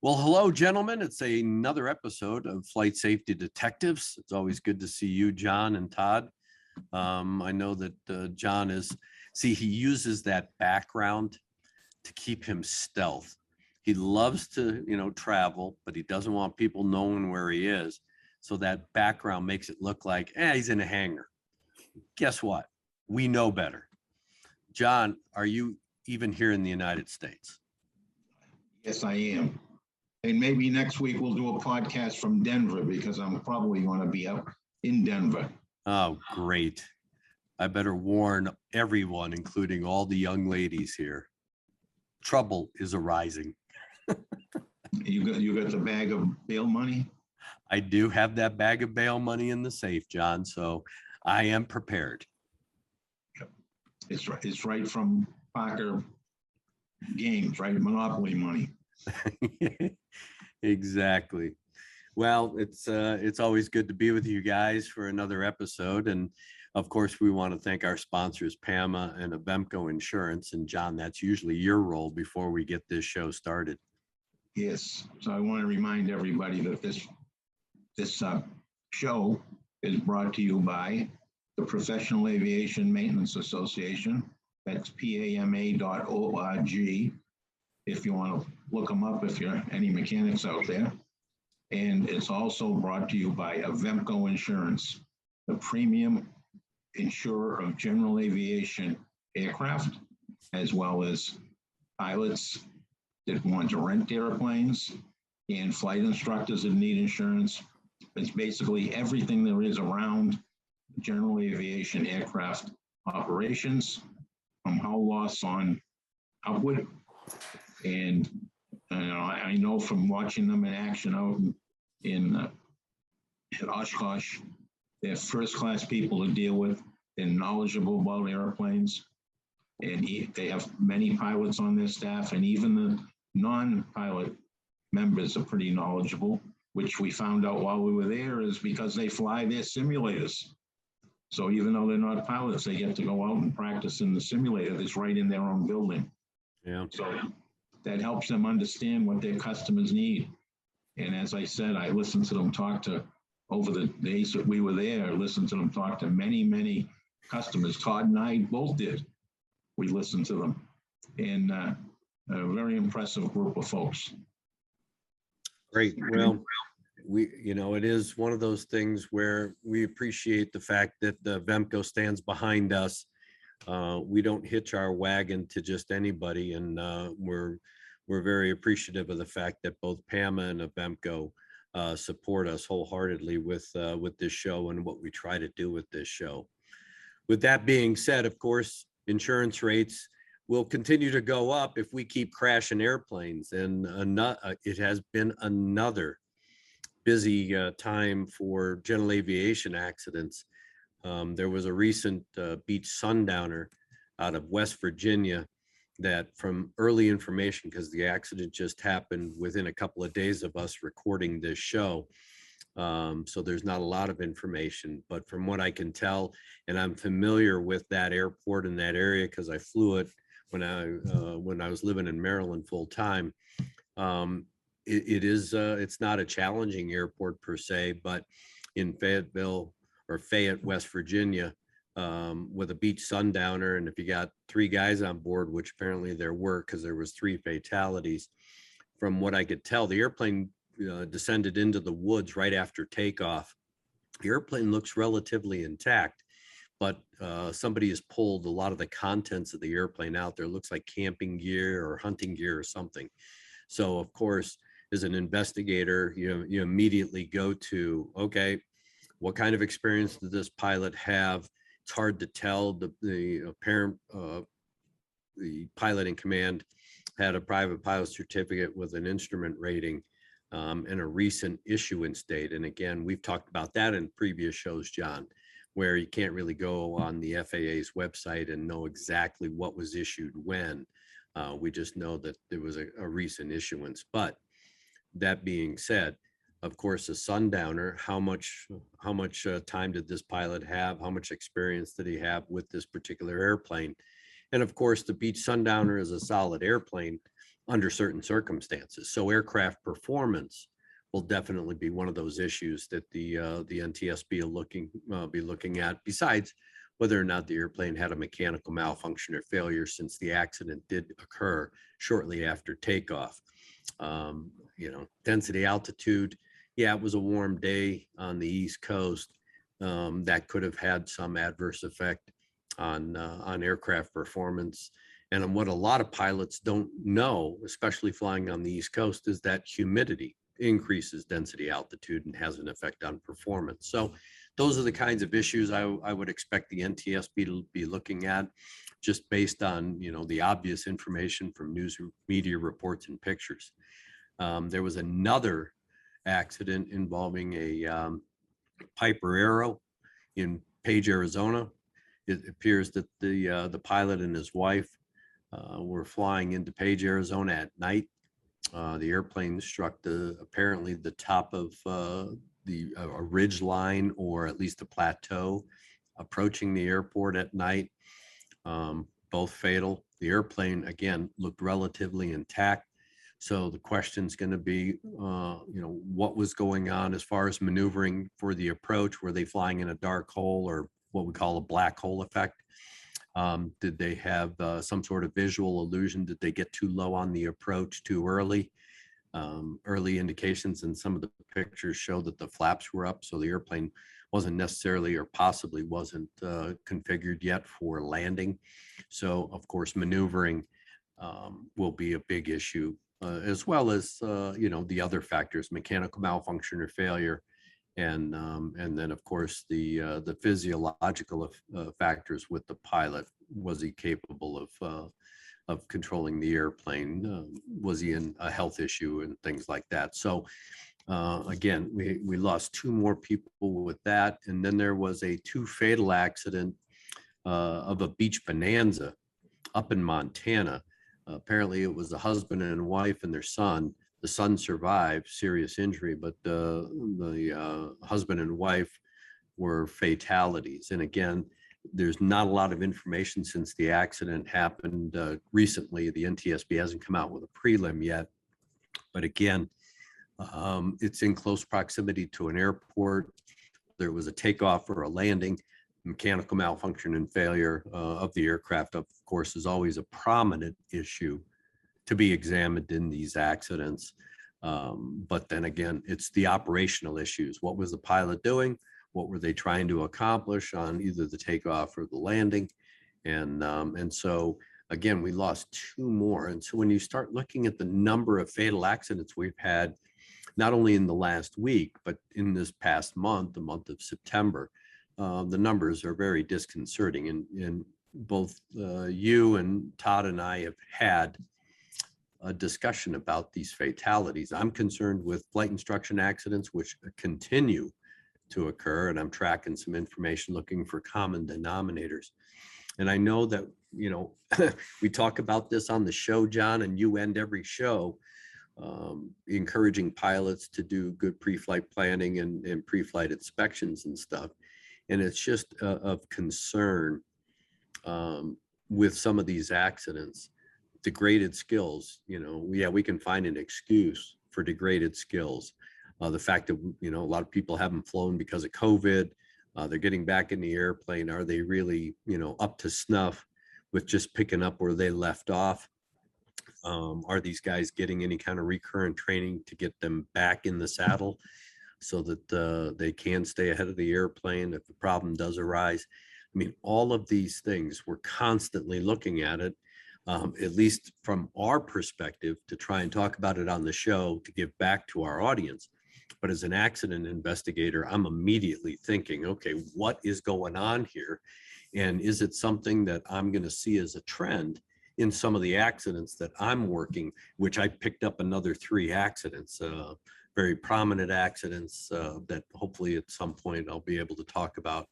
Well, hello, gentlemen. It's another episode of Flight Safety Detectives. It's always good to see you, John and Todd. I know that John he uses that background to keep him stealth. He loves to, travel, but he doesn't want people knowing where he is. So that background makes it look like, he's in a hangar. Guess what? We know better. John, are you even here in the United States? Yes, I am. And maybe next week we'll do a podcast from Denver because I'm probably going to be up in Denver. Oh, great. I better warn everyone, including all the young ladies here. Trouble is arising. You got the bag of bail money? I do have that bag of bail money in the safe, John, so I am prepared. Yep. It's right from Parker Games, right? Monopoly money. Exactly. Well, it's always good to be with you guys for another episode. And of course, we want to thank our sponsors, PAMA and Avemco Insurance. And John, that's usually your role before we get this show started. Yes. So I want to remind everybody that this show is brought to you by the Professional Aviation Maintenance Association. That's PAMA.org. If you want to look them up, if you're any mechanics out there. And it's also brought to you by Avemco Insurance, the premium insurer of general aviation aircraft, as well as pilots that want to rent airplanes and flight instructors that need insurance. It's basically everything there is around general aviation aircraft operations, from hull loss on upward. And I know from watching them in action out in Oshkosh, they're first-class people to deal with. They're knowledgeable about airplanes, and they have many pilots on their staff, and even the non-pilot members are pretty knowledgeable, which we found out while we were there is because they fly their simulators. So even though they're not pilots, they get to go out and practice in the simulator that's right in their own building. Yeah. So that helps them understand what their customers need. And as I said, I listened to them talk to, over the days that we were there, I listened to them talk to many, many customers. Todd and I both did. We listened to them. And a very impressive group of folks. Great. Well, it is one of those things where we appreciate the fact that the Avemco stands behind us. We don't hitch our wagon to just anybody, and we're very appreciative of the fact that both PAMA and Avemco support us wholeheartedly with this show and what we try to do with this show. With that being said, of course, insurance rates will continue to go up if we keep crashing airplanes, and it has been another busy time for general aviation accidents. There was a recent beach sundowner out of West Virginia that, from early information, because the accident just happened within a couple of days of us recording this show, so there's not a lot of information, but from what I can tell, and I'm familiar with that airport in that area because I flew it when I was living in Maryland full time. It's not a challenging airport per se, but in Fayette, West Virginia, with a beach sundowner, and if you got 3 guys on board, which apparently there were because there was 3 fatalities, from what I could tell, the airplane descended into the woods right after takeoff. The airplane looks relatively intact, but somebody has pulled a lot of the contents of the airplane out. There looks like camping gear or hunting gear or something. So of course, as an investigator, you immediately go to, okay, what kind of experience did this pilot have? It's hard to tell. The pilot in command had a private pilot certificate with an instrument rating and a recent issuance date. And again, we've talked about that in previous shows, John, where you can't really go on the FAA's website and know exactly what was issued when. We just know that there was a recent issuance. But that being said, of course, a sundowner, how much time did this pilot have? How much experience did he have with this particular airplane? And of course, the beach sundowner is a solid airplane. under certain circumstances. So aircraft performance will definitely be one of those issues that the NTSB will be looking at, besides whether or not the airplane had a mechanical malfunction or failure, since the accident did occur shortly after takeoff. Density, altitude, yeah, it was a warm day on the East Coast. That could have had some adverse effect on aircraft performance. And what a lot of pilots don't know, especially flying on the East Coast, is that humidity increases density, altitude, and has an effect on performance. So those are the kinds of issues I would expect the NTSB to be looking at, just based on, the obvious information from news media reports and pictures. There was another accident involving a Piper Arrow in Page, Arizona. It appears that the pilot and his wife were flying into Page, Arizona at night. The airplane struck apparently the top of a ridge line, or at least a plateau, approaching the airport at night. Both fatal. The airplane, again, looked relatively intact. So the question's going to be, what was going on as far as maneuvering for the approach? Were they flying in a dark hole, or what we call a black hole effect? Did they have some sort of visual illusion? Did they get too low on the approach too early? Early indications in some of the pictures show that the flaps were up, so the airplane wasn't necessarily, or possibly wasn't configured yet for landing. So of course, maneuvering will be a big issue, as well as the other factors: mechanical malfunction or failure, and then of course the physiological factors with the pilot. Was he capable of controlling the airplane? Was he in a health issue and things like that? So again, we lost 2 more people with that, and then there was a 2 fatal accident of a beach bonanza up in Montana. Apparently, it was a husband and wife and their son. The son survived serious injury, but the husband and wife were fatalities. And again, there's not a lot of information since the accident happened recently. The NTSB hasn't come out with a prelim yet, but again, it's in close proximity to an airport. There was a takeoff or a landing. Mechanical malfunction and failure of the aircraft, of course, is always a prominent issue to be examined in these accidents. But then again, it's the operational issues. What was the pilot doing? What were they trying to accomplish on either the takeoff or the landing? And so again, we lost 2 more. And so when you start looking at the number of fatal accidents we've had, not only in the last week, but in this past month, the month of September, the numbers are very disconcerting. And both you and Todd and I have had a discussion about these fatalities. I'm concerned with flight instruction accidents, which continue to occur, and I'm tracking some information looking for common denominators. And I know that, we talk about this on the show, John, and you end every show encouraging pilots to do good pre-flight planning and pre-flight inspections and stuff. And it's just of concern with some of these accidents. Degraded skills, we can find an excuse for degraded skills. The fact that, a lot of people haven't flown because of COVID, they're getting back in the airplane. Are they really, up to snuff with just picking up where they left off? Are these guys getting any kind of recurrent training to get them back in the saddle so that they can stay ahead of the airplane if the problem does arise? I mean, all of these things, we're constantly looking at it, at least from our perspective, to try and talk about it on the show to give back to our audience. But as an accident investigator, I'm immediately thinking, okay, what is going on here? And is it something that I'm going to see as a trend in some of the accidents that I'm working, which I picked up another 3 accidents, very prominent accidents that hopefully at some point I'll be able to talk about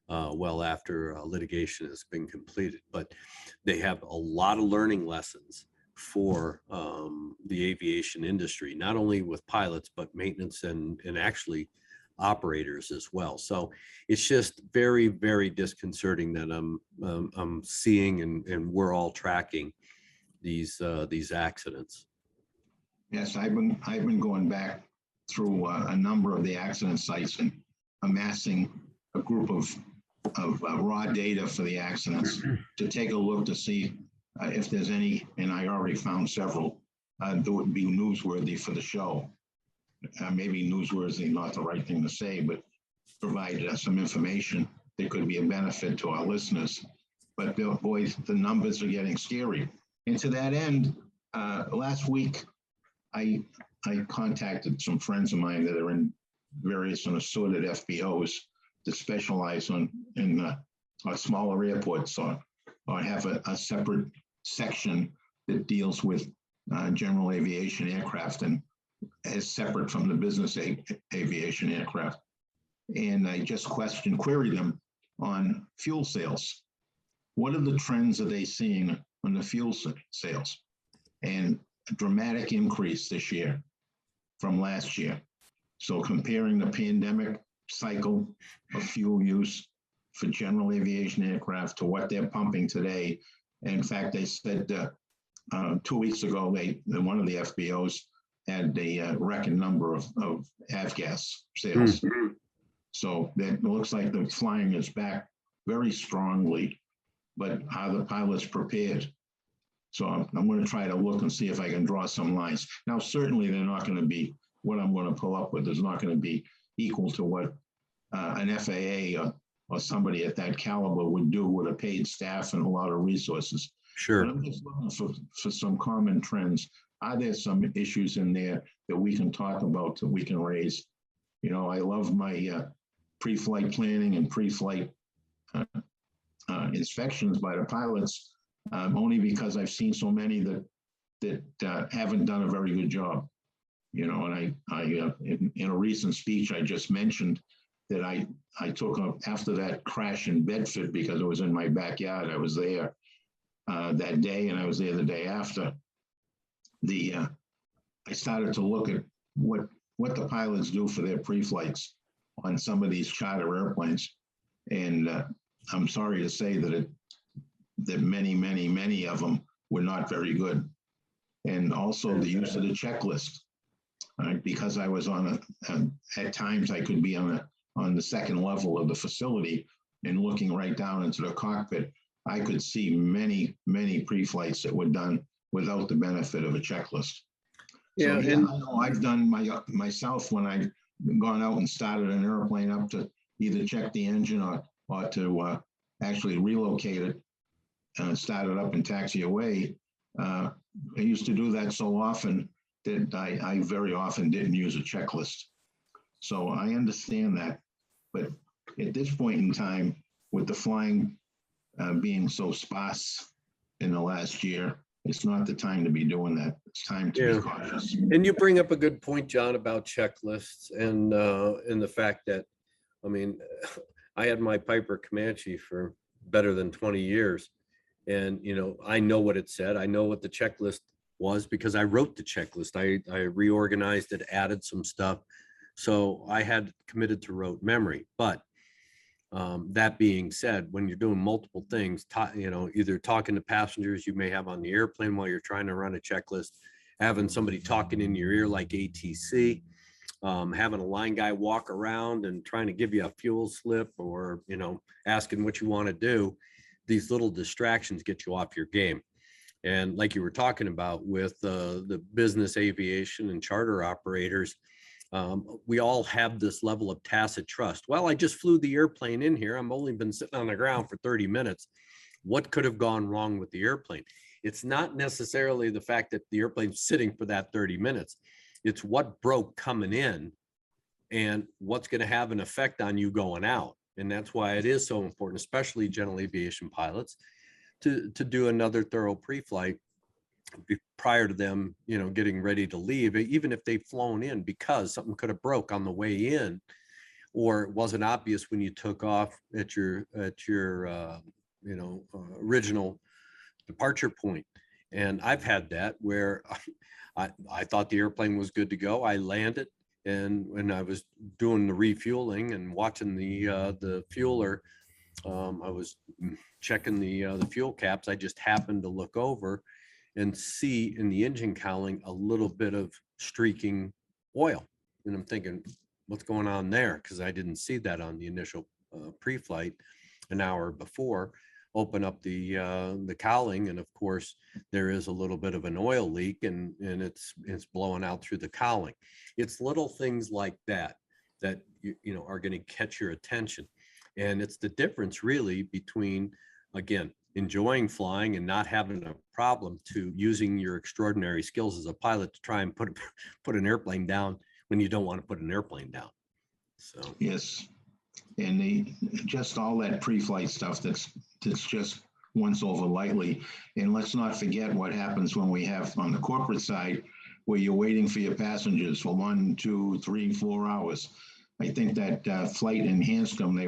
well after litigation has been completed. But they have a lot of learning lessons for the aviation industry, not only with pilots, but maintenance and actually operators as well. So it's just very, very disconcerting that I'm seeing and we're all tracking these accidents. Yes, I've been going back through a number of the accident sites and amassing a group of raw data for the accidents to take a look to see if there's any, and I already found several that would be newsworthy for the show. Maybe newsworthy, not the right thing to say, but provide some information that could be a benefit to our listeners. But boy, the numbers are getting scary. And to that end, last week, I contacted some friends of mine that are in various assorted FBOs that specialize in smaller airports or have a separate section that deals with general aviation aircraft and is separate from the business aviation aircraft. And I just queried them on fuel sales. What are the trends are they seeing on the fuel sales? And a dramatic increase this year from last year. So comparing the pandemic cycle of fuel use for general aviation aircraft to what they're pumping today. In fact, they said 2 weeks ago, one of the FBOs had a record number of avgas sales. Mm-hmm. So it looks like the flying is back very strongly, but are the pilots prepared? So I'm going to try to look and see if I can draw some lines. Now, certainly they're not going to be, what I'm going to pull up with is not going to be equal to what an FAA or somebody at that caliber would do with a paid staff and a lot of resources. Sure. But I'm just looking for some common trends. Are there some issues in there that we can talk about, that we can raise? You know, I love my pre-flight planning and pre-flight inspections by the pilots, only because I've seen so many that haven't done a very good job. You know, and I in a recent speech, I just mentioned that I took up after that crash in Bedford, because it was in my backyard. I was there that day, and I was there the day after. I started to look at what the pilots do for their pre-flights on some of these charter airplanes, and I'm sorry to say that many of them were not very good. And also the use of the checklist, right? Because I was at times I could be on the second level of the facility and looking right down into the cockpit. I could see many pre-flights that were done without the benefit of a checklist. Yeah, so, and I know I've done myself when I've gone out and started an airplane up to either check the engine or to actually relocate it and start it up and taxi away. I used to do that so often that I very often didn't use a checklist. So I understand that. But at this point in time, with the flying being so sparse in the last year, it's not the time to be doing that. It's time to be cautious. And you bring up a good point, John, about checklists and the fact that, I mean, I had my Piper Comanche for better than 20 years. And, you know, I know what it said. I know what the checklist was because I wrote the checklist. I reorganized it, added some stuff. So I had committed to rote memory. But that being said, when you're doing multiple things, you know, either talking to passengers you may have on the airplane while you're trying to run a checklist, having somebody talking in your ear like ATC, having a line guy walk around and trying to give you a fuel slip, or, you know, asking what you want to do, these little distractions get you off your game. And like you were talking about with the business aviation and charter operators, we all have this level of tacit trust. Well, I just flew the airplane in here. I've only been sitting on the ground for 30 minutes. What could have gone wrong with the airplane? It's not necessarily the fact that the airplane's sitting for that 30 minutes. It's what broke coming in and what's going to have an effect on you going out. And that's why it is so important, especially general aviation pilots, to do another thorough pre-flight prior to them, you know, getting ready to leave, even if they've flown in, because something could have broke on the way in, or it wasn't obvious when you took off at your you know, original departure point. And I've had that where I thought the airplane was good to go. I landed, and when I was doing the refueling and watching the fueler, I was checking the fuel caps. I just happened to look over, and see in the engine cowling a little bit of streaking oil. And I'm thinking, what's going on there? Because I didn't see that on the initial pre-flight an hour before. Open up the cowling, and of course there is a little bit of an oil leak, and it's blowing out through the cowling. It's little things like that that you know are going to catch your attention, and it's the difference really between, again, enjoying flying and not having a problem, to using your extraordinary skills as a pilot to try and put an airplane down when you don't want to put an airplane down. So Yes. And just all that pre-flight stuff that's just once over lightly. And let's not forget what happens when we have on the corporate side, where you're waiting for your passengers for 1, 2, 3, 4 hours. I think that flight in Hanscom, they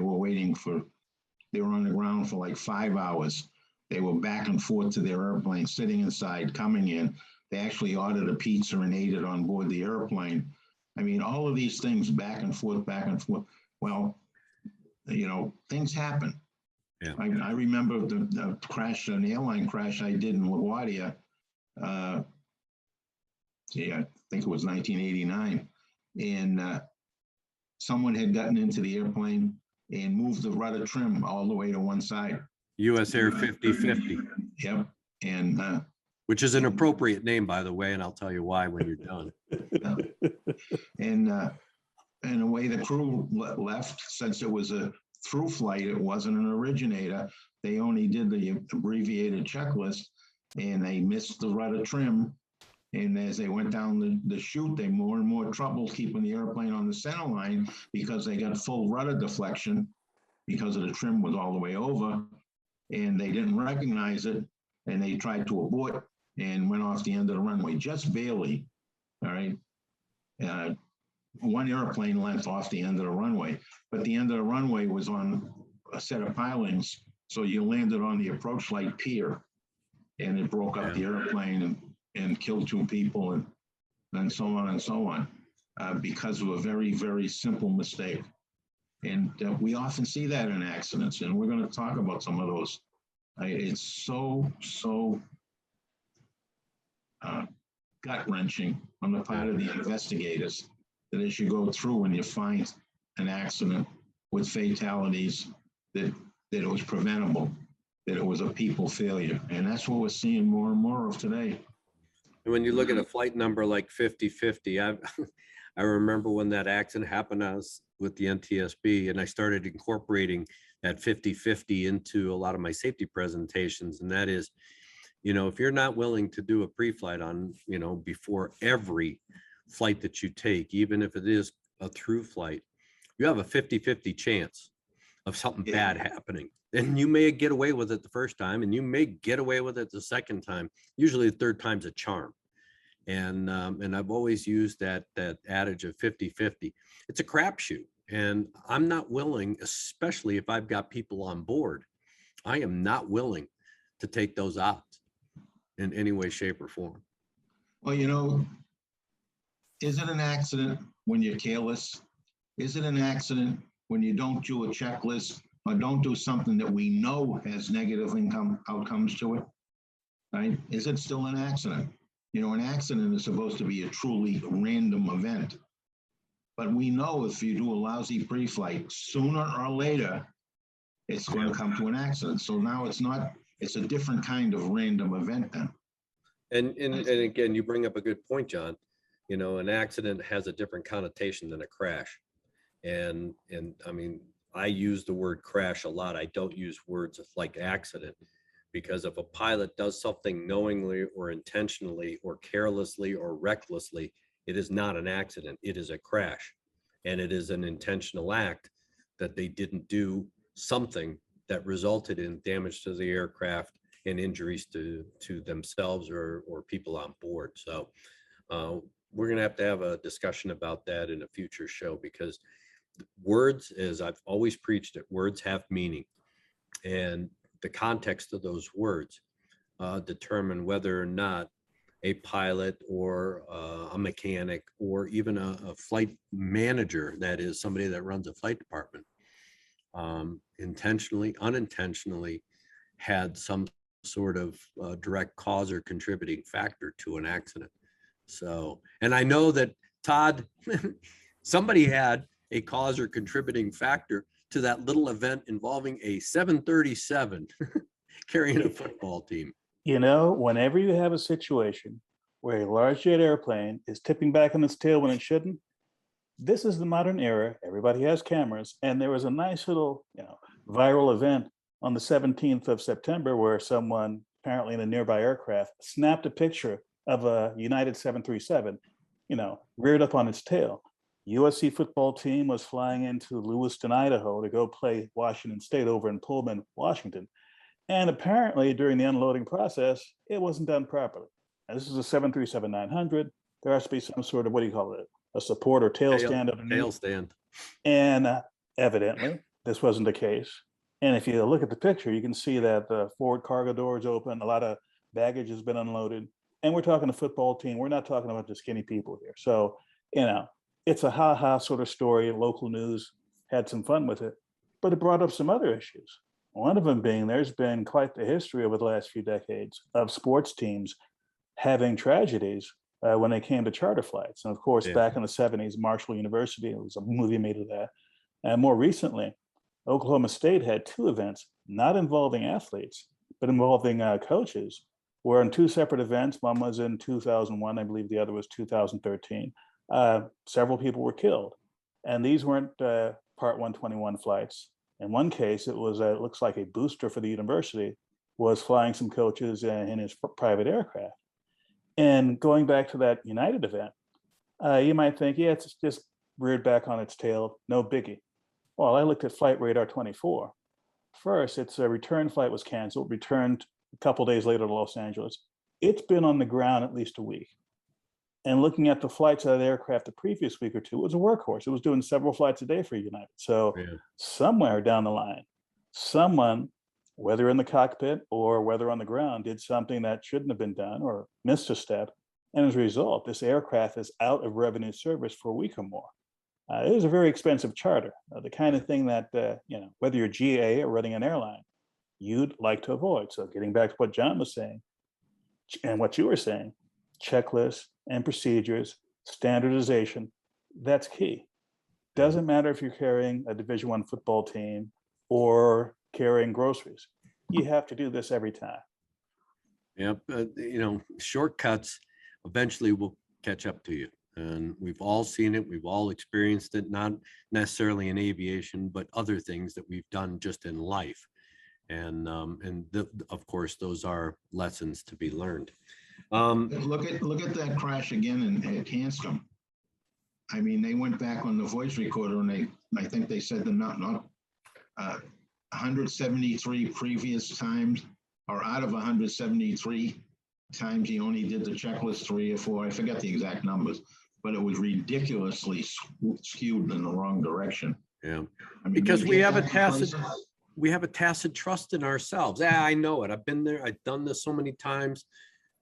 were on the ground for like 5 hours. They were back and forth to their airplane, sitting inside, coming in. They actually ordered a pizza and ate it on board the airplane. I mean, all of these things back and forth, back and forth. Well, you know, things happen. yeah, I remember the crash, an airline crash I did in LaGuardia. I think it was 1989. And someone had gotten into the airplane and moved the rudder trim all the way to one side. US Air 5050. Yep. And which is an appropriate name, by the way, and I'll tell you why when you're done. and the way the crew left, since it was a through flight, it wasn't an originator. They only did the abbreviated checklist, and they missed the rudder trim. And as they went down the chute, they more and more trouble keeping the airplane on the center line, because they got full rudder deflection because of the trim was all the way over, and they didn't recognize it, and they tried to abort and went off the end of the runway, just barely. All right. One airplane length off the end of the runway, but the end of the runway was on a set of pilings. So you landed on the approach light pier, and it broke up the airplane and killed 2 people, and so on and so on, because of a very, very simple mistake. And we often see that in accidents, and we're going to talk about some of those. It's so gut wrenching on the part of the investigators, that as you go through and you find an accident with fatalities, that it was preventable, that it was a people failure. And that's what we're seeing more and more of today. And when you look at a flight number like 5050, I remember when that accident happened, I was with the NTSB, and I started incorporating that 5050 into a lot of my safety presentations. And that is, you know, if you're not willing to do a pre-flight on, you know, before every flight that you take, even if it is a through flight, you have a 50-50 chance of something bad happening. And you may get away with it the first time, and you may get away with it the second time. Usually the third time's a charm. And I've always used that adage of 50-50. It's a crapshoot. And I'm not willing, especially if I've got people on board, I am not willing to take those odds in any way, shape, or form. Well, you know, is it an accident when you're careless? Is it an accident when you don't do a checklist or don't do something that we know has negative outcomes to it? Right? Is it still an accident? You know, an accident is supposed to be a truly random event. But we know if you do a lousy pre-flight, sooner or later, it's going to come to an accident. So now it's a different kind of random event then. And again, you bring up a good point, John. You know, an accident has a different connotation than a crash. And I mean, I use the word crash a lot. I don't use words like accident, because if a pilot does something knowingly or intentionally or carelessly or recklessly, it is not an accident. It is a crash, and it is an intentional act that they didn't do something that resulted in damage to the aircraft and injuries to themselves or people on board. So we're going to have a discussion about that in a future show, because words, as I've always preached it, words have meaning, and the context of those words determine whether or not a pilot or a mechanic or even a flight manager, that is somebody that runs a flight department, intentionally, unintentionally had some sort of direct cause or contributing factor to an accident. So, and I know that Todd, somebody had a cause or contributing factor to that little event involving a 737 carrying a football team. You know, whenever you have a situation where a large jet airplane is tipping back on its tail when it shouldn't, this is the modern era. Everybody has cameras, and there was a nice little, viral event on the 17th of September where someone, apparently in a nearby aircraft, snapped a picture of a United 737, reared up on its tail. USC football team was flying into Lewiston, Idaho to go play Washington State over in Pullman, Washington. And apparently during the unloading process, it wasn't done properly. And this is a 737-900. There has to be some sort of, what do you call it? A support or tail stand underneath. Tail stand. And evidently, this wasn't the case. And if you look at the picture, you can see that the forward cargo door is open. A lot of baggage has been unloaded. And we're talking a football team. We're not talking about the skinny people here. So, it's a ha-ha sort of story. Local news had some fun with it. But it brought up some other issues. One of them being there's been quite the history over the last few decades of sports teams having tragedies when they came to charter flights. And of course, back in the 70s, Marshall University, it was a movie made of that. And more recently, Oklahoma State had two events, not involving athletes, but involving coaches, where in two separate events, one was in 2001, I believe the other was 2013, several people were killed. And these weren't Part 121 flights. In one case, it was, it looks like a booster for the university was flying some coaches in his private aircraft. And going back to that United event, you might think, yeah, it's just reared back on its tail, no biggie. Well, I looked at Flight Radar 24. First, its return flight was canceled, returned a couple days later to Los Angeles. It's been on the ground at least a week. And looking at the flights of that aircraft the previous week or two, it was a workhorse. It was doing several flights a day for United. So somewhere down the line, someone, whether in the cockpit or whether on the ground, did something that shouldn't have been done or missed a step. And as a result, this aircraft is out of revenue service for a week or more. It is a very expensive charter, the kind of thing that, whether you're GA or running an airline, you'd like to avoid. So getting back to what John was saying and what you were saying, checklists and procedures, standardization, that's key. Doesn't matter if you're carrying a Division I football team or carrying groceries. You have to do this every time. Yep. Shortcuts eventually will catch up to you. And we've all seen it. We've all experienced it, not necessarily in aviation, but other things that we've done just in life. And of course, those are lessons to be learned. Look at that crash again at Hanscom. I mean, they went back on the voice recorder and I think they said the not 173 previous times, or out of 173 times, he only did the checklist 3 or 4. I forget the exact numbers, but it was ridiculously skewed in the wrong direction. Yeah, I mean, because we have a tacit trust in ourselves. Yeah, I know it. I've been there. I've done this so many times.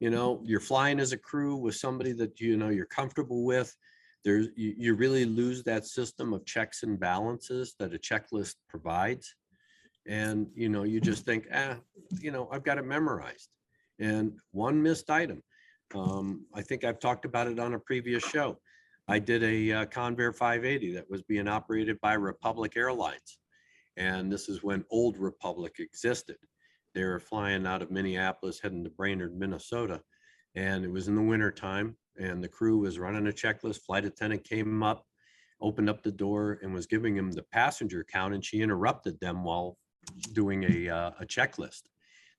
You're flying as a crew with somebody that you're comfortable with. You really lose that system of checks and balances that a checklist provides. And you just think, I've got it memorized. And one missed item. I think I've talked about it on a previous show. I did a Convair 580 that was being operated by Republic Airlines. And this is when old Republic existed. They were flying out of Minneapolis, heading to Brainerd, Minnesota. And it was in the winter time, and the crew was running a checklist. Flight attendant came up, opened up the door, and was giving him the passenger count, and she interrupted them while doing a checklist.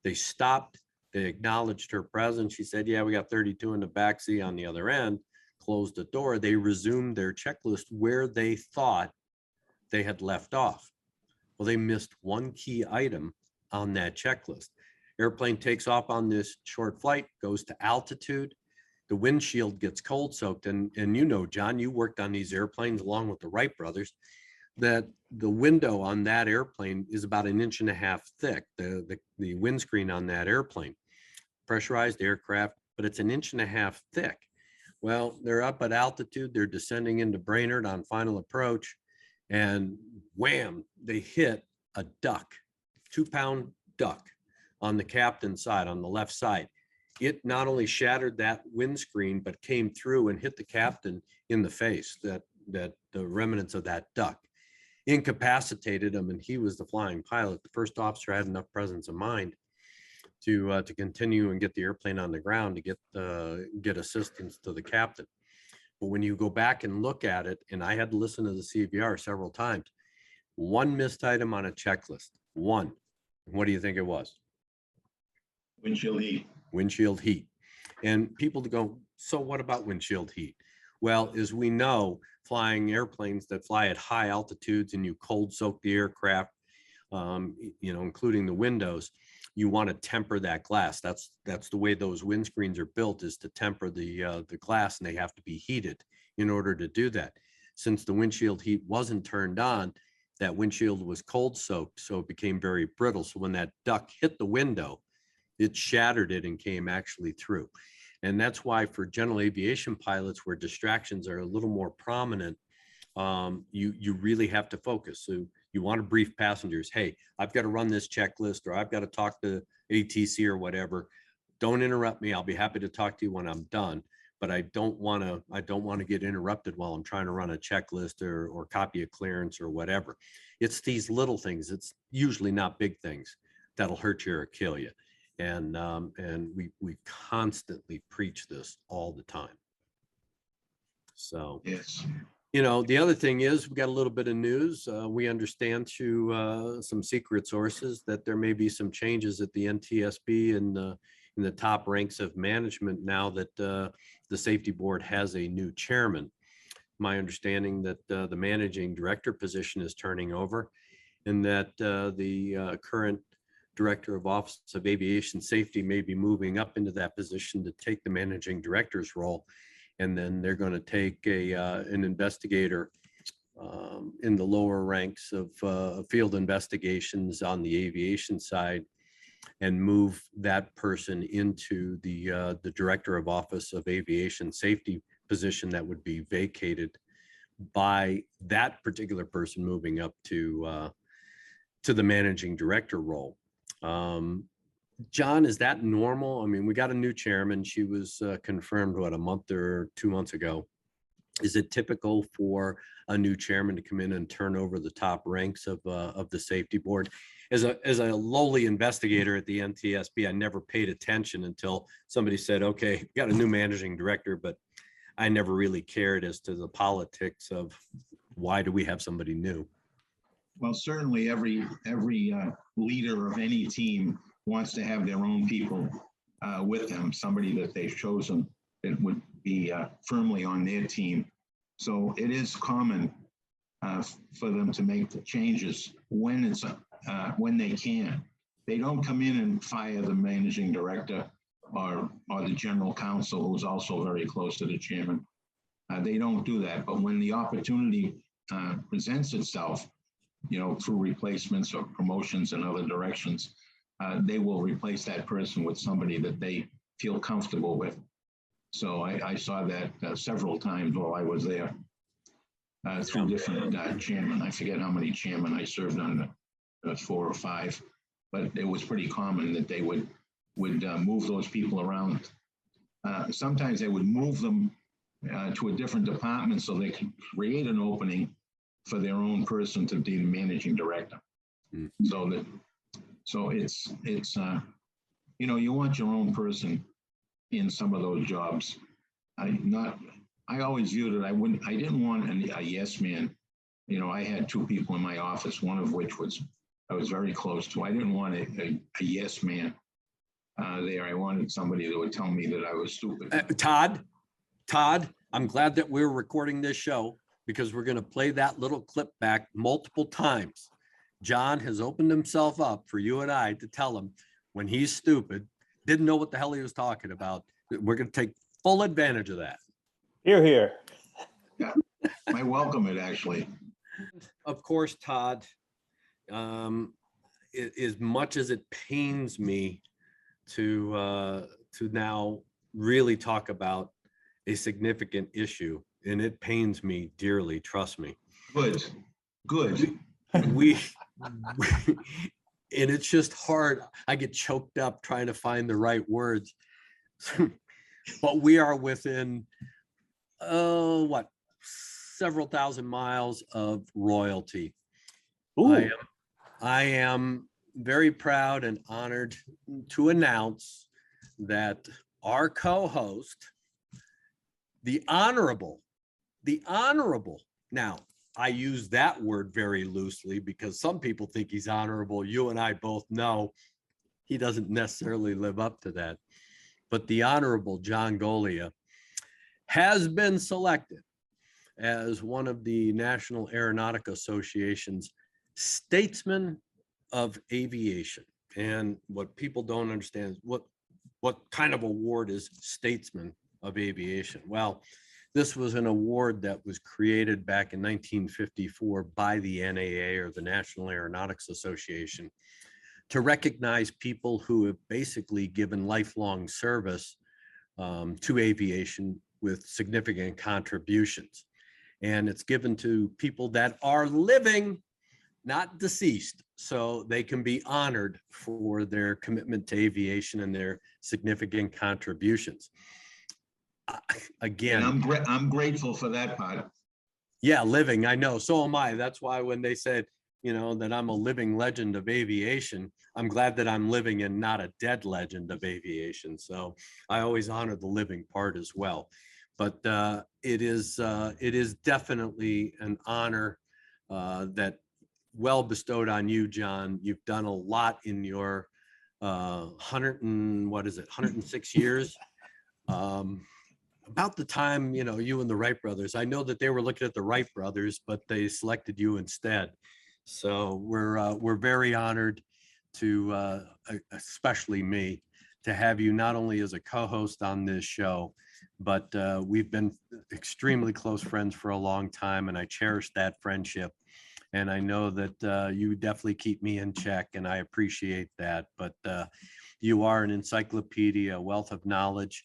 They stopped. They acknowledged her presence. She said, yeah, we got 32 in the backseat on the other end. Closed the door. They resumed their checklist where they thought they had left off. Well, they missed one key item on that checklist. Airplane takes off on this short flight, goes to altitude. The windshield gets cold soaked. And John, you worked on these airplanes along with the Wright brothers, that the window on that airplane is about 1.5 inches thick, the windscreen on that airplane. Pressurized aircraft, but it's 1.5 inches thick. Well, they're up at altitude. They're descending into Brainerd on final approach, and wham, they hit a duck, 2-pound duck on the captain's side, on the left side. It not only shattered that windscreen, but came through and hit the captain in the face, that the remnants of that duck incapacitated him, and he was the flying pilot. The first officer had enough presence of mind to continue and get the airplane on the ground to get assistance to the captain. But when you go back and look at it, and I had to listen to the CVR several times, one missed item on a checklist, one. What do you think it was? Windshield heat. Windshield heat. And people go, so what about windshield heat? Well, as we know, flying airplanes that fly at high altitudes and you cold soak the aircraft, including the windows, you want to temper that glass. That's the way those windscreens are built, is to temper the glass, and they have to be heated in order to do that. Since the windshield heat wasn't turned on, that windshield was cold soaked, so it became very brittle. So when that duck hit the window, it shattered it and came actually through. And that's why for general aviation pilots, where distractions are a little more prominent, you really have to focus. So you want to brief passengers, hey, I've got to run this checklist, or I've got to talk to ATC or whatever. Don't interrupt me. I'll be happy to talk to you when I'm done. But I don't want to get interrupted while I'm trying to run a checklist or copy a clearance or whatever. It's these little things. It's usually not big things that'll hurt you or kill you. And we constantly preach this all the time. So, Yes. The other thing is, we got a little bit of news. We understand through some secret sources that there may be some changes at the NTSB in the top ranks of management now that the safety board has a new chairman. My understanding that the managing director position is turning over, and that the current director of Office of Aviation Safety may be moving up into that position to take the managing director's role. And then they're going to take an investigator in the lower ranks of field investigations on the aviation side, and move that person into the director of Office of Aviation Safety position that would be vacated by that particular person moving up to the managing director role. John, is that normal? I mean, we got a new chairman. She was confirmed, a month or 2 months ago. Is it typical for a new chairman to come in and turn over the top ranks of the safety board? As a lowly investigator at the NTSB, I never paid attention until somebody said, okay, we got a new managing director, but I never really cared as to the politics of why do we have somebody new? Well, certainly every leader of any team wants to have their own people with them, somebody that they've chosen that would be firmly on their team. So it is common for them to make the changes when they can. They don't come in and fire the managing director or the general counsel, who's also very close to the chairman. They don't do that. But when the opportunity presents itself, through replacements or promotions in other directions, they will replace that person with somebody that they feel comfortable with. So I saw that several times while I was there through different chairmen. I forget how many chairmen I served under, 4 or 5, but it was pretty common that they would move those people around. Sometimes they would move them to a different department so they could create an opening for their own person to be the managing director. Mm-hmm. So it's you want your own person in some of those jobs. I always viewed it, I didn't want a yes man. I had 2 people in my office, one of which I was very close to. I didn't want a yes man there. I wanted somebody that would tell me that I was stupid. Todd, I'm glad that we're recording this show, because we're going to play that little clip back multiple times. John has opened himself up for you and I to tell him when he's stupid, didn't know what the hell he was talking about. We're going to take full advantage of that. Hear, hear. Yeah, I welcome it, actually. Of course, Todd, as much as it pains me to now really talk about a significant issue, and it pains me dearly, trust me. Good. and it's just hard. I get choked up trying to find the right words. But we are within, what, several thousand miles of royalty. Ooh, I am very proud and honored to announce that our co-host, the honorable, now I use that word very loosely because some people think he's honorable. You and I both know he doesn't necessarily live up to that. But the Honorable John Golia has been selected as one of the National Aeronautic Association's Statesmen of Aviation. And what people don't understand is what kind of award is Statesman of Aviation? Well, this was an award that was created back in 1954 by the NAA, or the National Aeronautics Association, to recognize people who have basically given lifelong service to aviation with significant contributions. And it's given to people that are living, not deceased, so they can be honored for their commitment to aviation and their significant contributions. Again, And I'm grateful for that part. yeah, living, I know, so am I. That's why when they said, you know, that I'm a living legend of aviation, I'm glad that I'm living and not a dead legend of aviation. So I always honor the living part as well. But it is definitely an honor that well bestowed on you, John. You've done a lot in your 106 years. About the time, you know, you and the Wright brothers, I know that they were looking at the Wright brothers, but they selected you instead. So we're very honored to, especially me, to have you not only as a co-host on this show, but we've been extremely close friends for a long time, and I cherish that friendship. And I know that you definitely keep me in check, and I appreciate that. But you are an encyclopedia, a wealth of knowledge,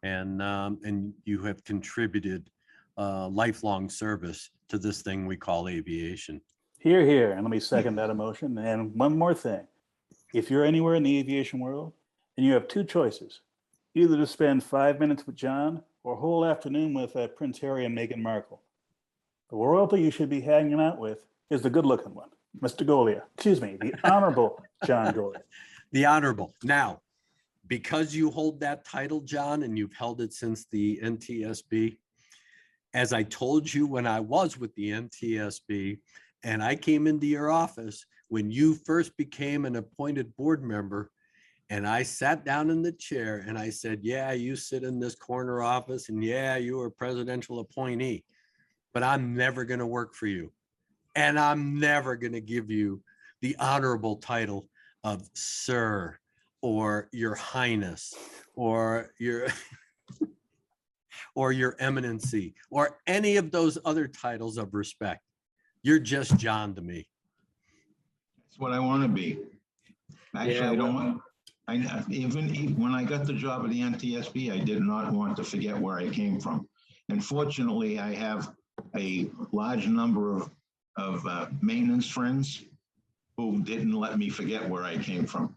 and you have contributed lifelong service to this thing we call aviation. here, here. And let me second that emotion. And one more thing. If you're anywhere in the aviation world and you have two choices, either to spend 5 minutes with John or a whole afternoon with Prince Harry and Meghan Markle, the royalty you should be hanging out with is the good-looking one, Mr. Golia. Excuse me, the Honorable John Golia. The Honorable. Now, because you hold that title, John, and you've held it since the NTSB, as I told you when I was with the NTSB, and I came into your office when you first became an appointed board member, and I sat down in the chair and I said, yeah, you sit in this corner office, and yeah, you are a presidential appointee, but I'm never going to work for you. And I'm never going to give you the honorable title of Sir, or Your Highness, or your or Your Eminency, or any of those other titles of respect. You're just John to me. That's what I want to be. Actually, Yeah, I don't want, even when I got the job at the NTSB, I did not want to forget where I came from. And fortunately, I have a large number of maintenance friends who didn't let me forget where I came from.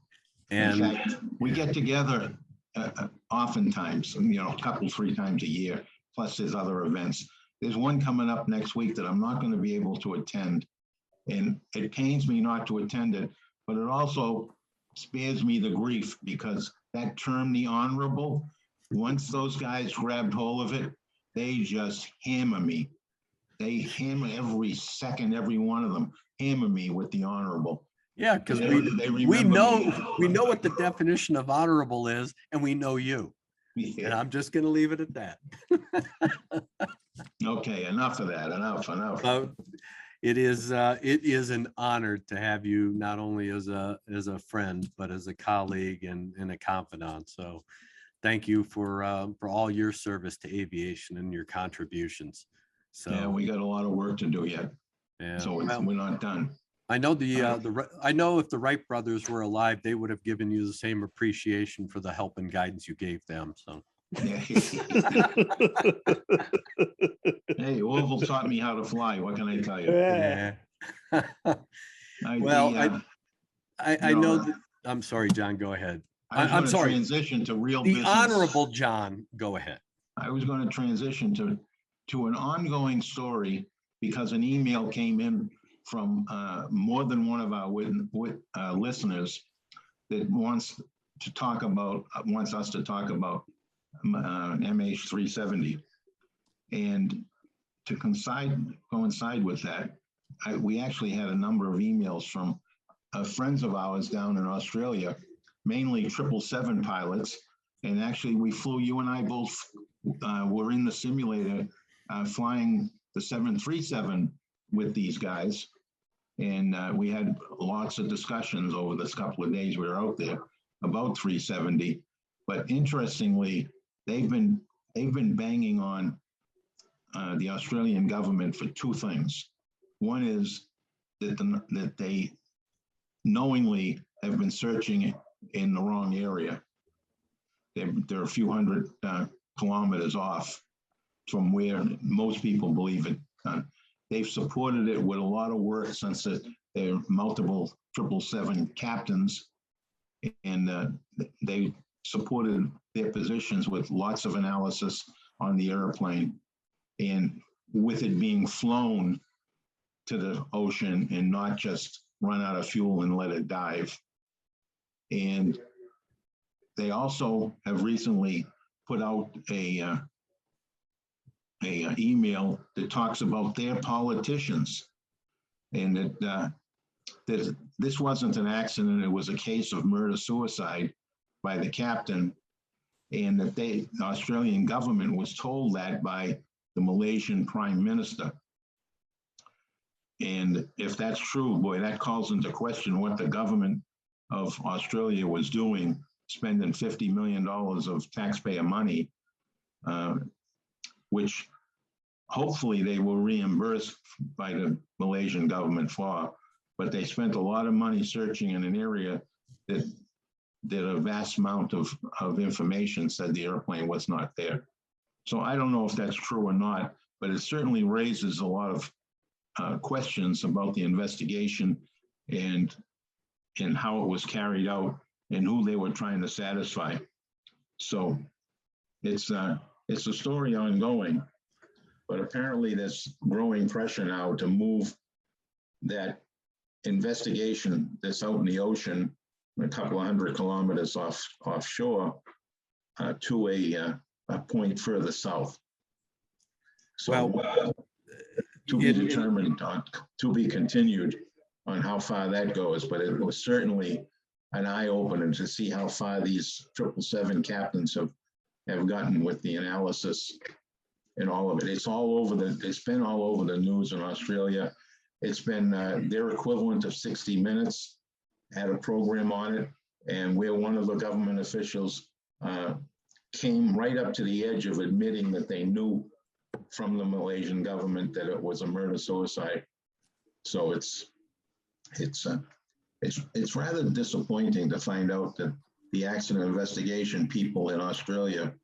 And in fact, we get together oftentimes, you know, a couple, 3 times a year, plus there's other events. There's one coming up next week that I'm not going to be able to attend. And it pains me not to attend it, but it also spares me the grief, because that term, the honorable, once those guys grabbed hold of it, they just hammer me. They hammer every second, every one of them, hammer me with the honorable. yeah, because we know what the definition of honorable is, and we know you. Yeah. And I'm just going to leave it at that. Okay, enough of that. Enough. It is an honor to have you not only as a friend, but as a colleague and a confidant. So thank you for all your service to aviation and your contributions. So yeah, we got a lot of work to do yet. yeah, So we're not done. I know I know if the Wright brothers were alive, they would have given you the same appreciation for the help and guidance you gave them. So Yeah. Hey, Orville taught me how to fly. What can I tell you? yeah. I You know know, that, I'm sorry, John, go ahead. I was I'm going to sorry, transition to real the business. honorable John, go ahead. I was going to transition to an ongoing story because an email came in from more than one of our listeners that wants us to talk about MH370. And to coincide with that, we actually had a number of emails from friends of ours down in Australia, mainly 777 pilots. And actually, you and I both were in the simulator flying the 737 with these guys. And we had lots of discussions over this couple of days we were out there about 370. But interestingly, they've been banging on the Australian government for two things. One is that they knowingly have been searching in the wrong area. They're a few hundred kilometers off from where most people believe it. They've supported it with a lot of work since there are multiple 777 captains, and they supported their positions with lots of analysis on the airplane, and with it being flown to the ocean and not just run out of fuel and let it dive. And they also have recently put out a email that talks about their politicians, and that this wasn't an accident, it was a case of murder-suicide by the captain, and that the Australian government was told that by the Malaysian Prime Minister. And if that's true, boy, that calls into question what the government of Australia was doing, spending $50 million of taxpayer money, which hopefully they will reimburse by the Malaysian government for, but they spent a lot of money searching in an area that a vast amount of information said the airplane was not there. So I don't know if that's true or not, but it certainly raises a lot of questions about the investigation and how it was carried out and who they were trying to satisfy. So it's a story ongoing, but apparently there's growing pressure now to move that investigation that's out in the ocean, a couple of hundred kilometers offshore, to a point further south. So to be determined, to be continued on how far that goes, but it was certainly an eye-opener to see how far these 777 captains have gotten with the analysis and all of it. It's been all over the news in Australia. It's been their equivalent of 60 Minutes had a program on it, and where one of the government officials came right up to the edge of admitting that they knew from the Malaysian government that it was a murder-suicide. So it's rather disappointing to find out that the accident investigation people in Australia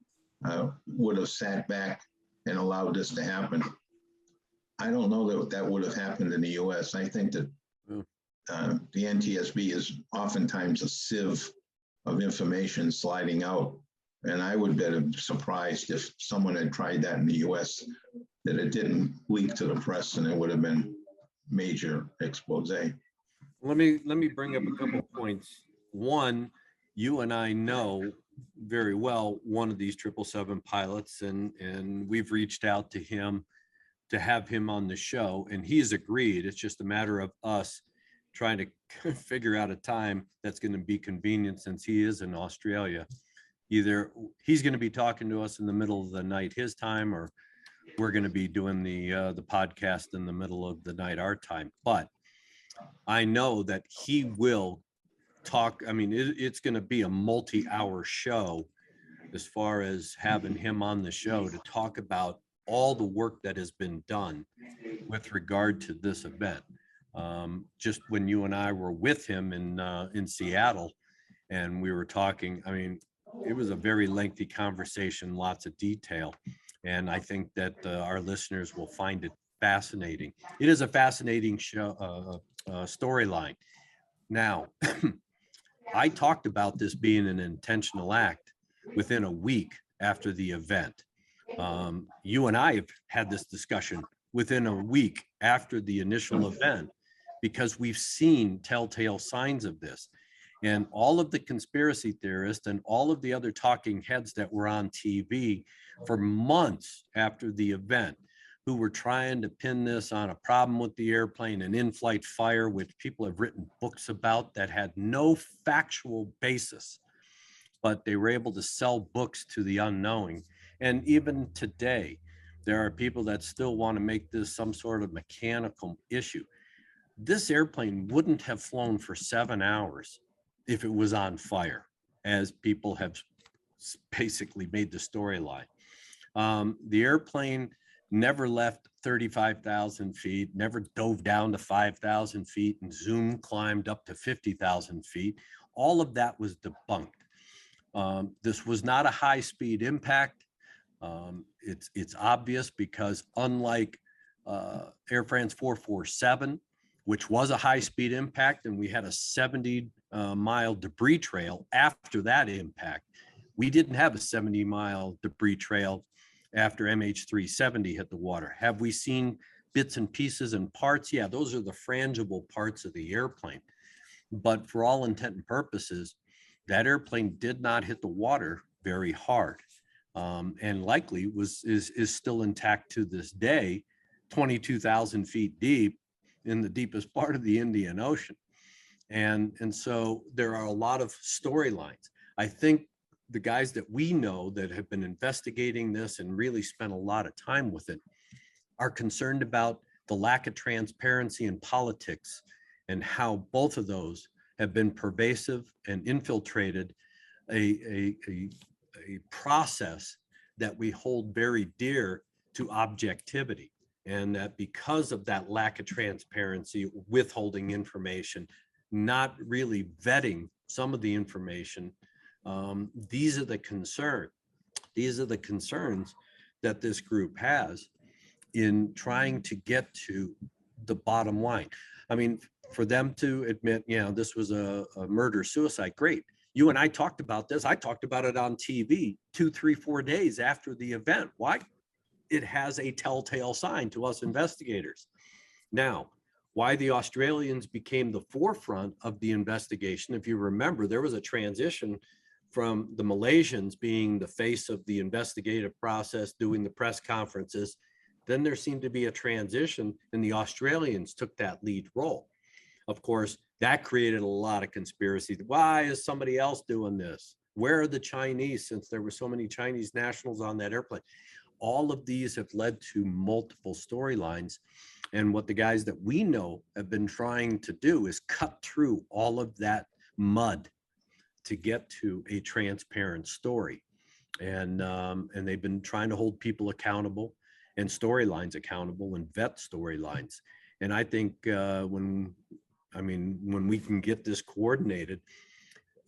would have sat back and allowed this to happen. I don't know that would have happened in the US. I think that the NTSB is oftentimes a sieve of information sliding out. And I would be surprised if someone had tried that in the US, that it didn't leak to the press and it would have been major expose. Let me bring up a couple points. One, you and I know very well one of these 777 pilots, and we've reached out to him to have him on the show, and he's agreed. It's just a matter of us trying to figure out a time that's going to be convenient, since he is in Australia. Either he's going to be talking to us in the middle of the night his time, or we're going to be doing the podcast in the middle of the night our time. But I know that he will talk. I mean, it's going to be a multi-hour show as far as having him on the show to talk about all the work that has been done with regard to this event. Just when you and I were with him in Seattle, and we were talking, I mean, it was a very lengthy conversation, lots of detail, and I think that our listeners will find it fascinating. It is a fascinating show, storyline. Now, I talked about this being an intentional act within a week after the event. You and I have had this discussion within a week after the initial event, because we've seen telltale signs of this. And all of the conspiracy theorists and all of the other talking heads that were on TV for months after the event, who were trying to pin this on a problem with the airplane, an in-flight fire, which people have written books about that had no factual basis, but they were able to sell books to the unknowing. And even today, there are people that still want to make this some sort of mechanical issue. This airplane wouldn't have flown for 7 hours if it was on fire, as people have basically made the storyline. The airplane never left 35,000 feet, never dove down to 5,000 feet and zoom climbed up to 50,000 feet. All of that was debunked. This was not a high-speed impact. It's obvious because unlike Air France 447, which was a high-speed impact, and we had a 70-mile debris trail after that impact, we didn't have a 70-mile debris trail after MH370 hit the water. Have we seen bits and pieces and parts? Yeah, those are the frangible parts of the airplane. But for all intent and purposes, that airplane did not hit the water very hard, and likely is still intact to this day, 22,000 feet deep in the deepest part of the Indian Ocean. And so there are a lot of storylines. I think the guys that we know that have been investigating this and really spent a lot of time with it are concerned about the lack of transparency in politics and how both of those have been pervasive and infiltrated a process that we hold very dear to objectivity. And that because of that lack of transparency, withholding information, not really vetting some of the information, these are the concerns. These are the concerns that this group has in trying to get to the bottom line. I mean, for them to admit, this was a murder-suicide, great. You and I talked about this. I talked about it on TV 2, 3, 4 days after the event. Why? It has a telltale sign to us investigators. Now, why the Australians became the forefront of the investigation, if you remember, there was a transition from the Malaysians being the face of the investigative process, doing the press conferences. Then there seemed to be a transition and the Australians took that lead role. Of course, that created a lot of conspiracy. Why is somebody else doing this? Where are the Chinese, since there were so many Chinese nationals on that airplane? All of these have led to multiple storylines. And what the guys that we know have been trying to do is cut through all of that mud to get to a transparent story. And they've been trying to hold people accountable and storylines accountable and vet storylines. And I think when we can get this coordinated,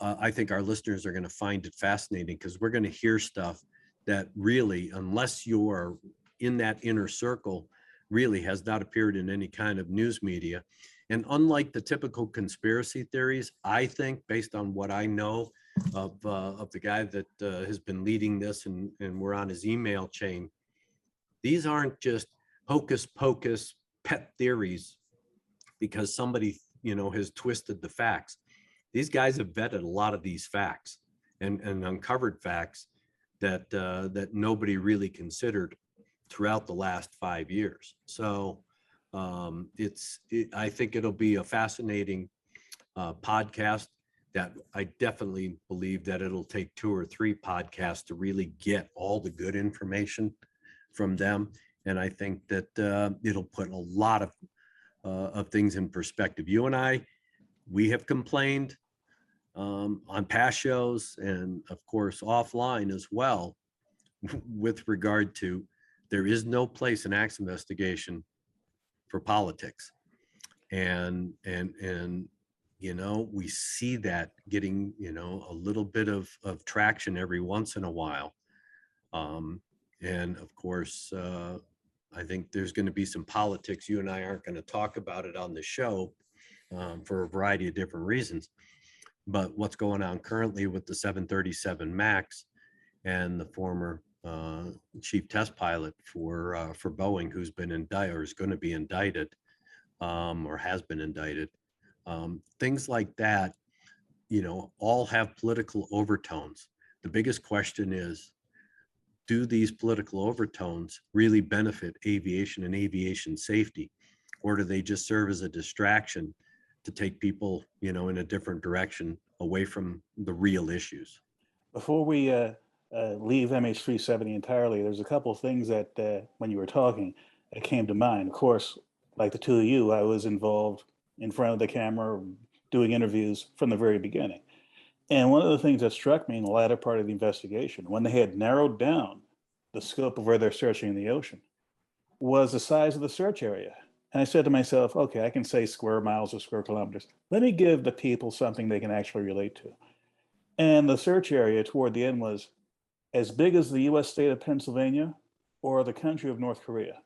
I think our listeners are going to find it fascinating, because we're going to hear stuff that really, unless you're in that inner circle, really has not appeared in any kind of news media. And unlike the typical conspiracy theories, I think, based on what I know of the guy that has been leading this, and we're on his email chain, these aren't just hocus pocus pet theories because somebody has twisted the facts. These guys have vetted a lot of these facts and uncovered facts that nobody really considered throughout the last 5 years. So I think it'll be a fascinating podcast that I definitely believe that it'll take 2 or 3 podcasts to really get all the good information from them. And I think that it'll put a lot of things in perspective. You and I, we have complained on past shows and of course offline as well with regard to there is no place in acts investigation for politics. And we see that getting, a little bit of traction every once in a while. And of course, I think there's going to be some politics. You and I aren't going to talk about it on the show, for a variety of different reasons. But what's going on currently with the 737 MAX and the former chief test pilot for Boeing, who's been indicted or is going to be indicted or has been indicted, things like that, all have political overtones. The biggest question is, do these political overtones really benefit aviation and aviation safety, or do they just serve as a distraction to take people, in a different direction away from the real issues? Before we leave MH370 entirely, there's a couple of things that when you were talking, that came to mind. Of course, like the two of you, I was involved in front of the camera doing interviews from the very beginning. And one of the things that struck me in the latter part of the investigation, when they had narrowed down the scope of where they're searching in the ocean, was the size of the search area. And I said to myself, okay, I can say square miles or square kilometers. Let me give the people something they can actually relate to. And the search area toward the end was as big as the US state of Pennsylvania or the country of North Korea.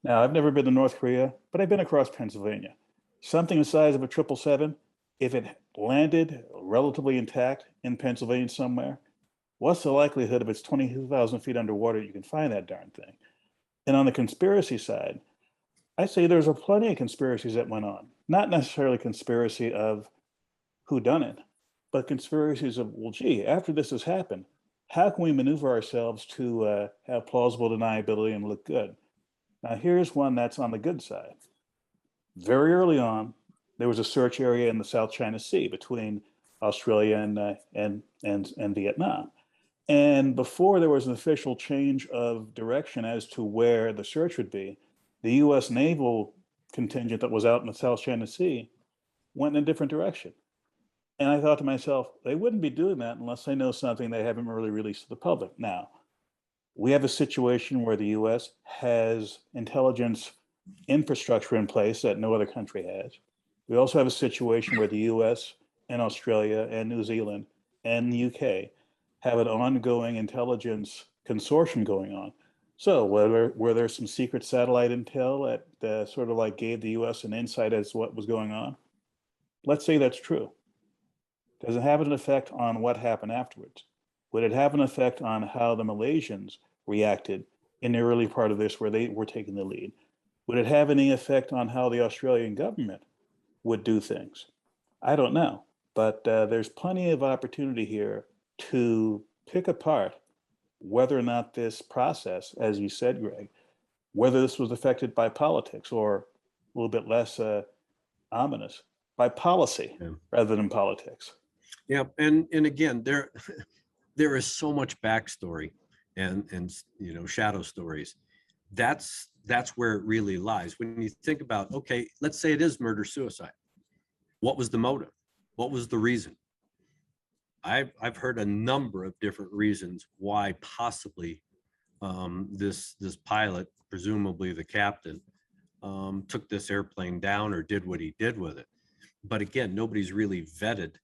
Now, I've never been to North Korea, but I've been across Pennsylvania. Something the size of a 777, if it landed relatively intact in Pennsylvania somewhere, what's the likelihood if it's 22,000 feet underwater you can find that darn thing? And on the conspiracy side, I say there's a plenty of conspiracies that went on. Not necessarily conspiracy of who done it, but conspiracies of, well, gee, after this has happened, how can we maneuver ourselves to have plausible deniability and look good? Now, here's one that's on the good side. Very early on, there was a search area in the South China Sea between Australia and Vietnam. And before there was an official change of direction as to where the search would be, the US naval contingent that was out in the South China Sea went in a different direction. And I thought to myself, they wouldn't be doing that unless they know something they haven't really released to the public. Now, we have a situation where the US has intelligence infrastructure in place that no other country has. We also have a situation where the US and Australia and New Zealand and the UK have an ongoing intelligence consortium going on. So were there some secret satellite intel that sort of like gave the US an insight as to what was going on? Let's say that's true. Does it have an effect on what happened afterwards? Would it have an effect on how the Malaysians reacted in the early part of this where they were taking the lead? Would it have any effect on how the Australian government would do things? I don't know, but there's plenty of opportunity here to pick apart whether or not this process, as you said, Greg, whether this was affected by politics or a little bit less ominous, by policy rather than politics. Yeah, and again, there is so much backstory and shadow stories. That's where it really lies. When you think about, okay, let's say it is murder suicide. What was the motive? What was the reason? I've heard a number of different reasons why possibly this pilot, presumably the captain, took this airplane down or did what he did with it. But again, nobody's really vetted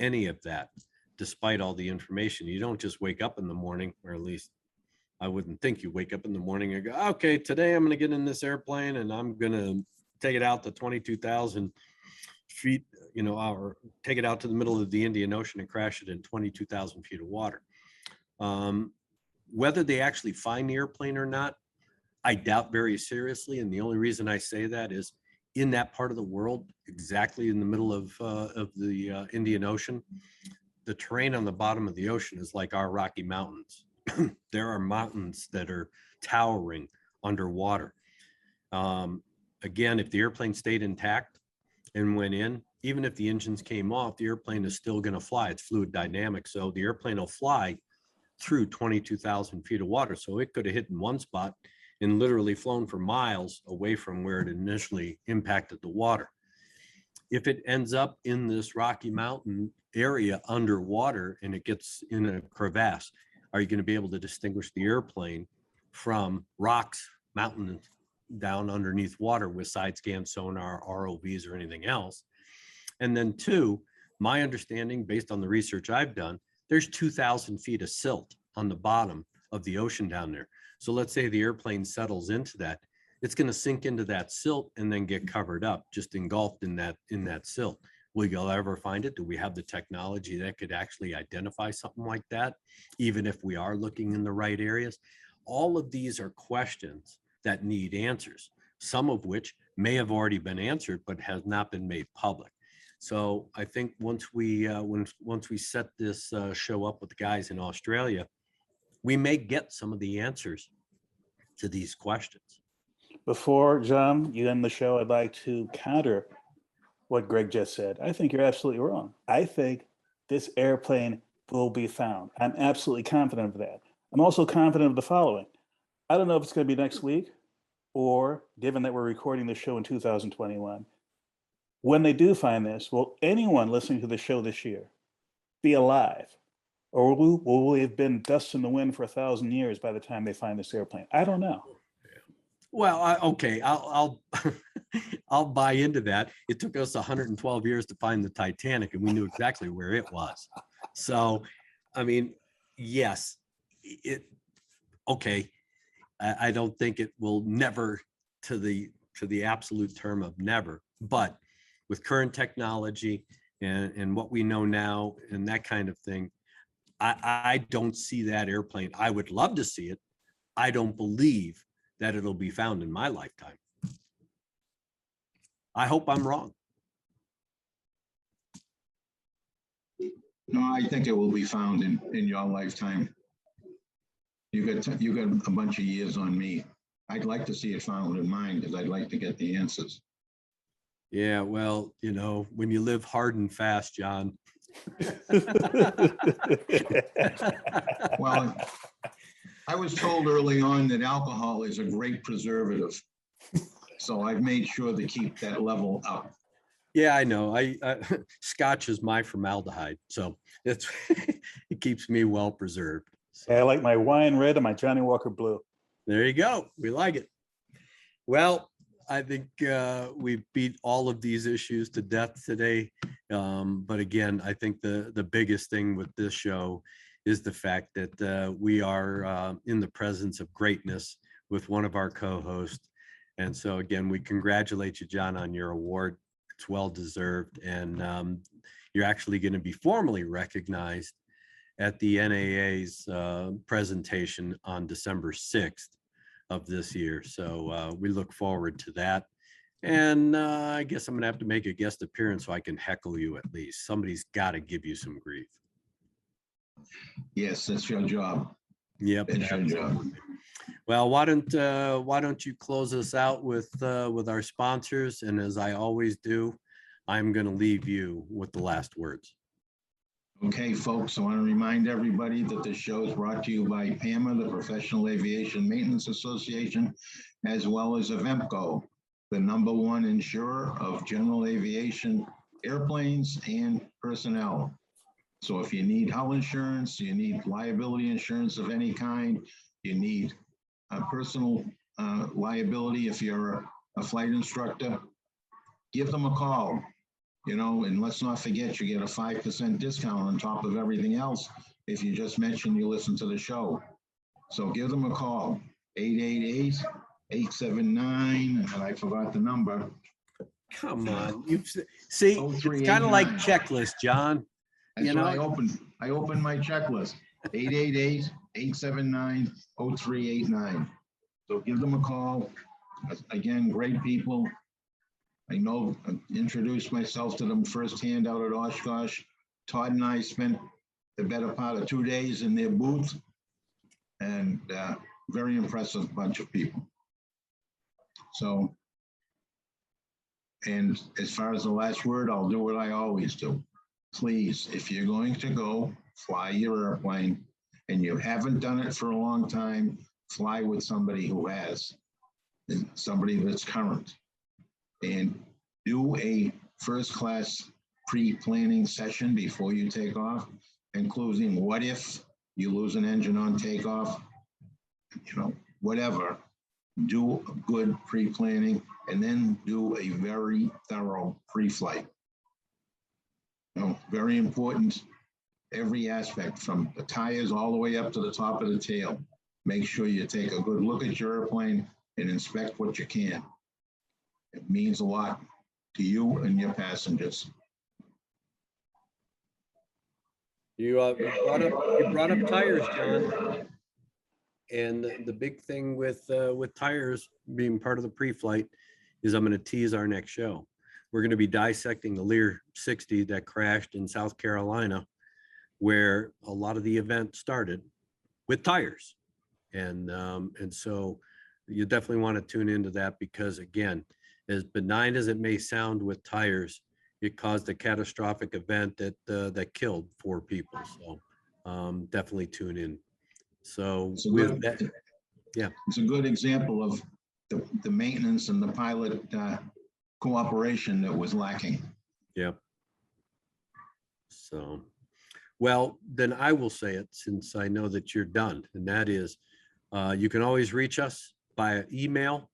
any of that, despite all the information. You don't just wake up in the morning, or at least I wouldn't think you wake up in the morning and go, okay, today I'm going to get in this airplane and I'm going to take it out to 22,000 feet, or take it out to the middle of the Indian Ocean and crash it in 22,000 feet of water. Whether they actually find the airplane or not, I doubt very seriously. And the only reason I say that is in that part of the world, exactly in the middle of the Indian Ocean, the terrain on the bottom of the ocean is like our Rocky Mountains. There are mountains that are towering underwater. Again, if the airplane stayed intact and went in, even if the engines came off, the airplane is still going to fly. It's fluid dynamic. So the airplane will fly through 22,000 feet of water. So it could have hit in one spot and literally flown for miles away from where it initially impacted the water. If it ends up in this Rocky Mountain area underwater and it gets in a crevasse, are you going to be able to distinguish the airplane from rocks, mountains down underneath water with side scan sonar, ROVs, or anything else? And then two, my understanding based on the research I've done, there's 2,000 feet of silt on the bottom of the ocean down there. So let's say the airplane settles into that. it's going to sink into that silt and then get covered up, just engulfed in that silt. Will you ever find it? Do we have the technology that could actually identify something like that, even if we are looking in the right areas? All of these are questions that need answers, some of which may have already been answered, but has not been made public. So I think once we set this show up with the guys in Australia, we may get some of the answers to these questions. Before, John, you end the show, I'd like to counter what Greg just said. I think you're absolutely wrong. I think this airplane will be found. I'm absolutely confident of that. I'm also confident of the following. I don't know if it's going to be next week or, given that we're recording the show in 2021, when they do find this, will anyone listening to the show this year be alive? Or will we have been dust in the wind for 1,000 years by the time they find this airplane? I don't know. Well, okay, I'll I'll buy into that. It took us 112 years to find the Titanic, and we knew exactly where it was. So, I mean, yes, okay. I don't think it will never, to the absolute term of never, but with current technology and what we know now and that kind of thing, I don't see that airplane. I would love to see it. I don't believe that it'll be found in my lifetime. I hope I'm wrong. No, I think it will be found in your lifetime. You got a bunch of years on me. I'd like to see it found in mine because I'd like to get the answers. Yeah, well, when you live hard and fast, John. Well, I was told early on that alcohol is a great preservative. So I've made sure to keep that level up. Yeah, I know. I Scotch is my formaldehyde, so it keeps me well preserved. So. I like my wine red and my Johnny Walker blue. There you go. We like it. Well, I think we beat all of these issues to death today. But again, I think the biggest thing with this show is the fact that we are in the presence of greatness with one of our co-hosts. And so again, we congratulate you, John, on your award. It's well deserved. And you're actually going to be formally recognized at the NAA's presentation on December 6th of this year. So we look forward to that. And I guess I'm going to have to make a guest appearance so I can heckle you at least. Somebody's got to give you some grief. Yes, that's your job. Yep. It's your job. Well, why don't you close us out with our sponsors? And as I always do, I'm going to leave you with the last words. Okay, folks, I want to remind everybody that this show is brought to you by PAMA, the Professional Aviation Maintenance Association, as well as Avemco, the #1 insurer of general aviation airplanes and personnel. So if you need hull insurance, you need liability insurance of any kind, you need personal liability if you're a flight instructor, give them a call. And let's not forget, you get a 5% discount on top of everything else if you just mention you listen to the show. So give them a call, 888-879, and I forgot the number. Come on, you see, it's kind of like checklist, John. That's what I opened my checklist, 888-879-0389. So give them a call. Again, great people. I know, I introduced myself to them firsthand out at Oshkosh. Todd and I spent the better part of 2 days in their booth, and very impressive bunch of people. So, and as far as the last word, I'll do what I always do. Please, if you're going to go fly your airplane and you haven't done it for a long time, fly with somebody who has, somebody that's current. And do a first-class pre-planning session before you take off, including what if you lose an engine on takeoff, whatever. Do good pre-planning and then do a very thorough pre-flight. Very important, every aspect from the tires all the way up to the top of the tail. Make sure you take a good look at your airplane and inspect what you can. It means a lot to you and your passengers. You brought up tires, John. And the big thing with tires being part of the pre-flight is I'm going to tease our next show. We're going to be dissecting the Lear 60 that crashed in South Carolina, where a lot of the event started with tires. And so you definitely want to tune into that, because again, as benign as it may sound with tires, it caused a catastrophic event that killed 4 people. So definitely tune in. So It's a with good, that, yeah, it's a good example of the maintenance and the pilot cooperation that was lacking. yeah. So, well, then I will say it, since I know that you're done, and that is, you can always reach us via email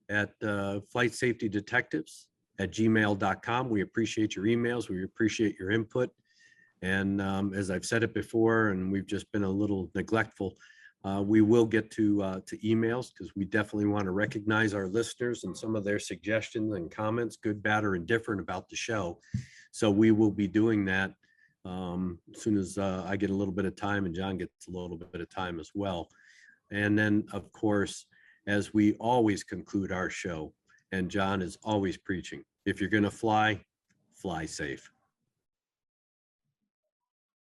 at flightsafetydetectives@gmail.com. We appreciate your emails. We appreciate your input. And as I've said it before, and we've just been a little neglectful, we will get to emails, because we definitely want to recognize our listeners and some of their suggestions and comments, good, bad, or indifferent, about the show. So we will be doing that as soon as I get a little bit of time, and John gets a little bit of time as well. And then, of course, as we always conclude our show, and John is always preaching, if you're going to fly, fly safe.